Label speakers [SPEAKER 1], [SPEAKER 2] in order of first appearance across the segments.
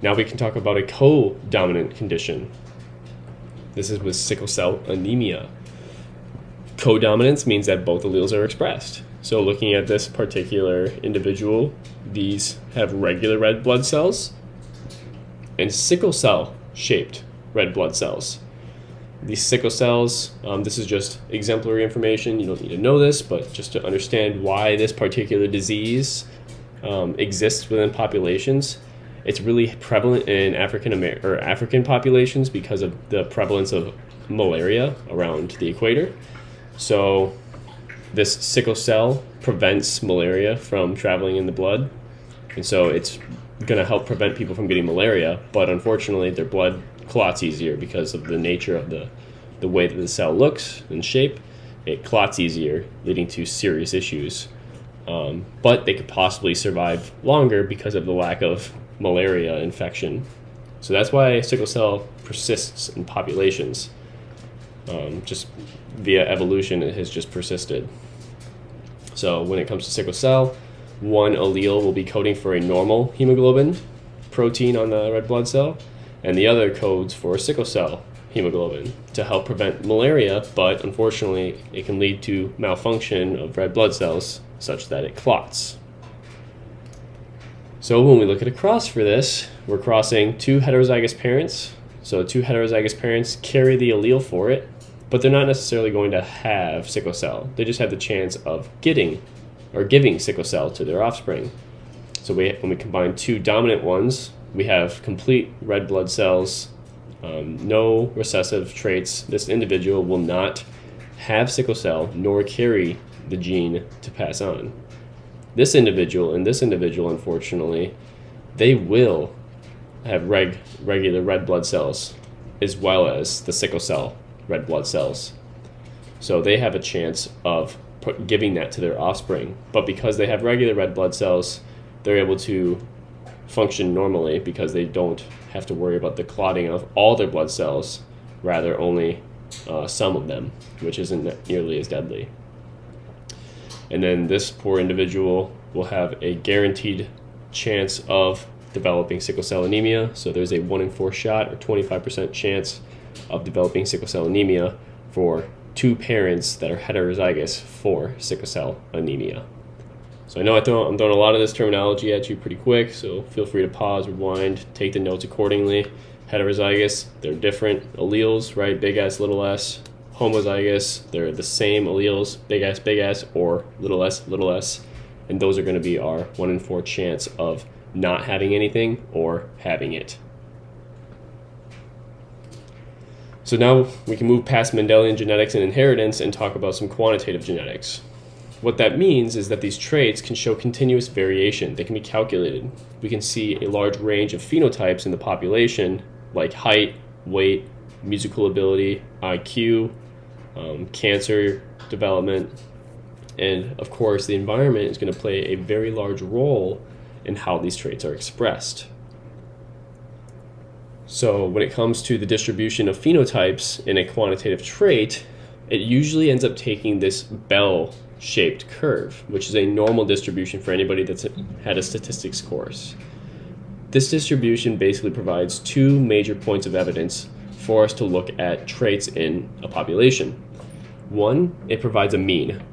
[SPEAKER 1] Now we can talk about a co-dominant condition. This is with sickle cell anemia. Co-dominance means that both alleles are expressed. So looking at this particular individual, these have regular red blood cells and sickle cell shaped red blood cells. These sickle cells, this is just exemplary information. You don't need to know this, but just to understand why this particular disease exists within populations. It's really prevalent in African populations because of the prevalence of malaria around the equator. So this sickle cell prevents malaria from traveling in the blood, and so it's going to help prevent people from getting malaria, but unfortunately their blood clots easier because of the nature of the way that the cell looks and shape. It clots easier, leading to serious issues. But they could possibly survive longer because of the lack of malaria infection. So that's why sickle cell persists in populations. Just via evolution, it has just persisted. So when it comes to sickle cell, one allele will be coding for a normal hemoglobin protein on the red blood cell, and the other codes for sickle cell hemoglobin to help prevent malaria, but unfortunately it can lead to malfunction of red blood cells such that it clots. So when we look at a cross for this, we're crossing two heterozygous parents. So two heterozygous parents carry the allele for it, but they're not necessarily going to have sickle cell. They just have the chance of getting or giving sickle cell to their offspring. So when we combine two dominant ones, we have complete red blood cells, no recessive traits. This individual will not have sickle cell nor carry the gene to pass on. This individual and this individual, unfortunately, they will have regular red blood cells as well as the sickle cell red blood cells. So they have a chance of giving that to their offspring. But because they have regular red blood cells, they're able to function normally because they don't have to worry about the clotting of all their blood cells, rather only some of them, which isn't nearly as deadly. And then this poor individual will have a guaranteed chance of developing sickle cell anemia. So there's a 1 in 4 shot or 25% chance of developing sickle cell anemia for two parents that are heterozygous for sickle cell anemia. So I know I'm throwing a lot of this terminology at you pretty quick, so feel free to pause, rewind, take the notes accordingly. Heterozygous, they're different alleles, right? Big S, little s. Homozygous, they're the same alleles, big S, or little s, and those are going to be our 1 in 4 chance of not having anything or having it. So now we can move past Mendelian genetics and inheritance and talk about some quantitative genetics. What that means is that these traits can show continuous variation. They can be calculated. We can see a large range of phenotypes in the population, like height, weight, musical ability, IQ, cancer development, and of course the environment is going to play a very large role in how these traits are expressed. So when it comes to the distribution of phenotypes in a quantitative trait, it usually ends up taking this bell-shaped curve, which is a normal distribution for anybody that's had a statistics course. This distribution basically provides two major points of evidence for us to look at traits in a population. One, it provides a mean,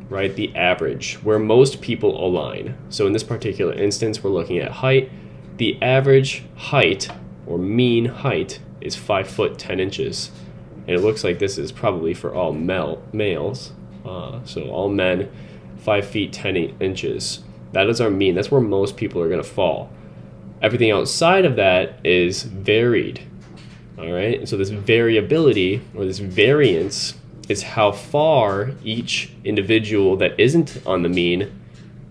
[SPEAKER 1] right? The average, where most people align. So in this particular instance, we're looking at height. The average height or mean height is 5 foot 10 inches. And it looks like this is probably for all males. So all men, 5 feet 10 inches. That is our mean. That's where most people are going to fall. Everything outside of that is varied. All right, so this variability or this variance is how far each individual that isn't on the mean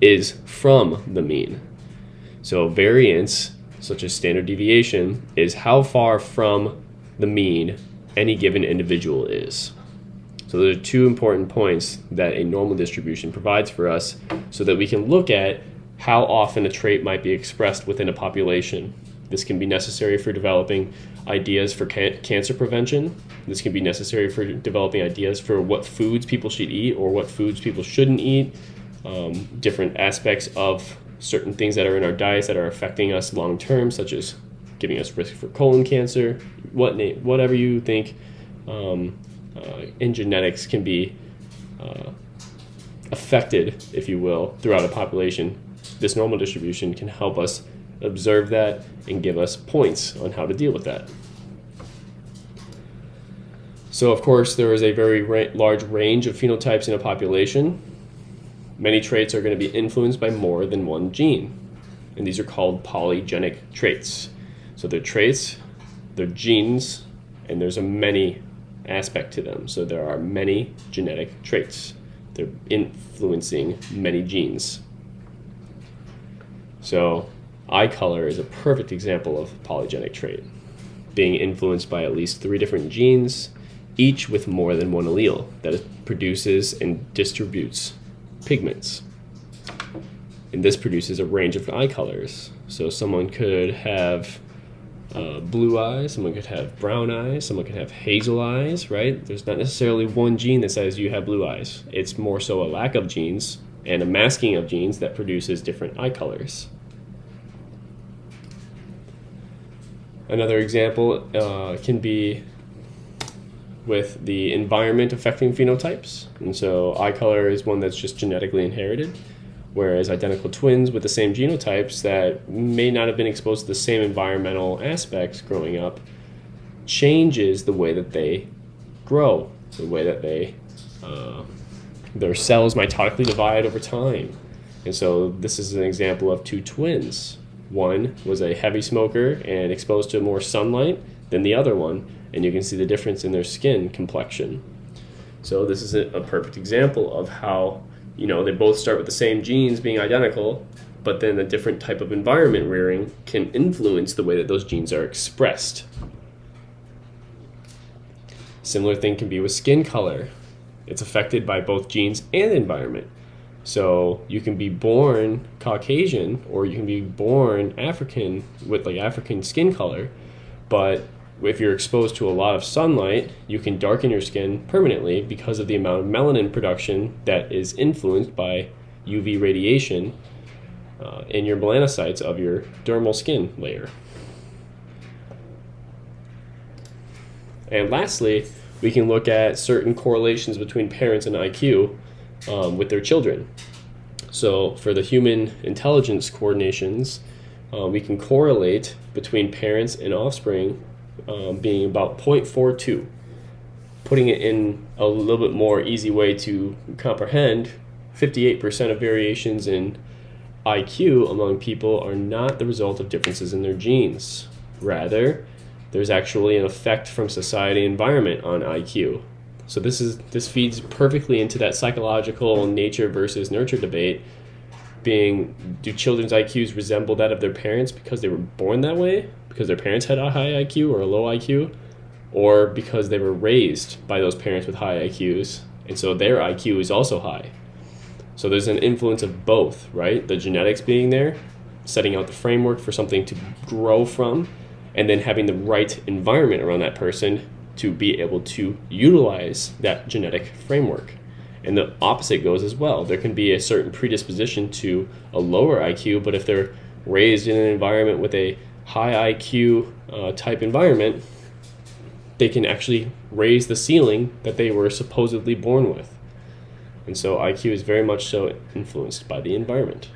[SPEAKER 1] is from the mean. So variance, such as standard deviation, is how far from the mean any given individual is. So those are two important points that a normal distribution provides for us so that we can look at how often a trait might be expressed within a population. This can be necessary for developing ideas for cancer prevention. This can be necessary for developing ideas for what foods people should eat or what foods people shouldn't eat, different aspects of certain things that are in our diets that are affecting us long term, such as giving us risk for colon cancer, whatever you think in genetics can be affected, if you will, throughout a population. This normal distribution can help us observe that and give us points on how to deal with that. So of course, there is a very large range of phenotypes in a population. Many traits are going to be influenced by more than one gene, and these are called polygenic traits. So they're traits, they're genes, and there's a many aspect to them. So there are many genetic traits. They're influencing many genes. So eye color is a perfect example of a polygenic trait, being influenced by at least 3 different genes, each with more than one allele that produces and distributes pigments. And this produces a range of eye colors. So someone could have blue eyes, someone could have brown eyes, someone could have hazel eyes, right? There's not necessarily one gene that says you have blue eyes. It's more so a lack of genes and a masking of genes that produces different eye colors. Another example can be with the environment affecting phenotypes. And so eye color is one that's just genetically inherited, whereas identical twins with the same genotypes that may not have been exposed to the same environmental aspects growing up changes the way that they grow, the way that they their cells mitotically divide over time. And so this is an example of 2 twins. One was a heavy smoker and exposed to more sunlight than the other one, and you can see the difference in their skin complexion. So this is a perfect example of how, you know, they both start with the same genes being identical, but then a different type of environment rearing can influence the way that those genes are expressed. Similar thing can be with skin color. It's affected by both genes and environment. So you can be born Caucasian or you can be born African with like African skin color, but if you're exposed to a lot of sunlight, you can darken your skin permanently because of the amount of melanin production that is influenced by UV radiation in your melanocytes of your dermal skin layer. And lastly, we can look at certain correlations between parents and IQ with their children. So for the human intelligence coordinations, we can correlate between parents and offspring being about 0.42. Putting it in a little bit more easy way to comprehend, 58% of variations in IQ among people are not the result of differences in their genes. Rather, there's actually an effect from society and environment on IQ. So this feeds perfectly into that psychological nature versus nurture debate, being, do children's IQs resemble that of their parents because they were born that way, because their parents had a high IQ or a low IQ, or because they were raised by those parents with high IQs, and so their IQ is also high. So there's an influence of both, right? The genetics being there, setting out the framework for something to grow from, and then having the right environment around that person to be able to utilize that genetic framework. And the opposite goes as well. There can be a certain predisposition to a lower IQ, but if they're raised in an environment with a high IQ type environment, they can actually raise the ceiling that they were supposedly born with. And so IQ is very much so influenced by the environment.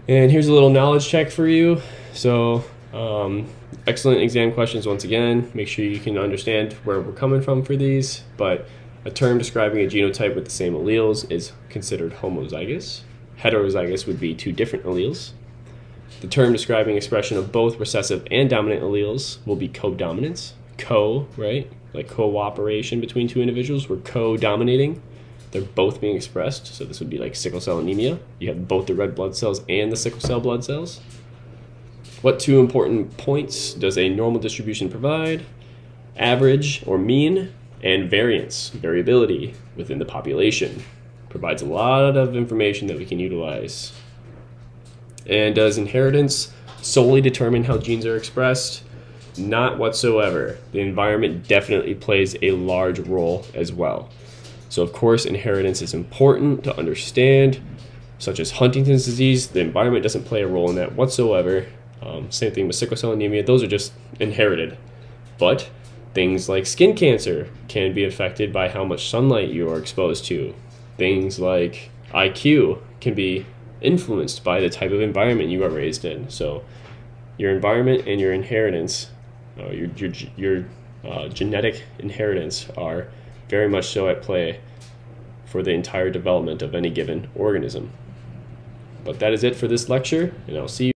[SPEAKER 1] And here's a little knowledge check for you. So excellent exam questions once again. Make sure you can understand where we're coming from for these, but a term describing a genotype with the same alleles is considered homozygous. Heterozygous would be 2 different alleles. The term describing expression of both recessive and dominant alleles will be codominance. Co, right? Like cooperation between 2 individuals. We're co-dominating. They're both being expressed. So this would be like sickle-cell anemia. You have both the red blood cells and the sickle-cell blood cells. What 2 important points does a normal distribution provide? Average or mean, and variance, variability within the population. Provides a lot of information that we can utilize. And does inheritance solely determine how genes are expressed? Not whatsoever. The environment definitely plays a large role as well. So of course, inheritance is important to understand, such as Huntington's disease. The environment doesn't play a role in that whatsoever. Same thing with sickle cell anemia. Those are just inherited. But things like skin cancer can be affected by how much sunlight you are exposed to. Things like IQ can be influenced by the type of environment you are raised in. So your environment and your inheritance, your genetic inheritance are very much so at play for the entire development of any given organism. But that is it for this lecture, and I'll see you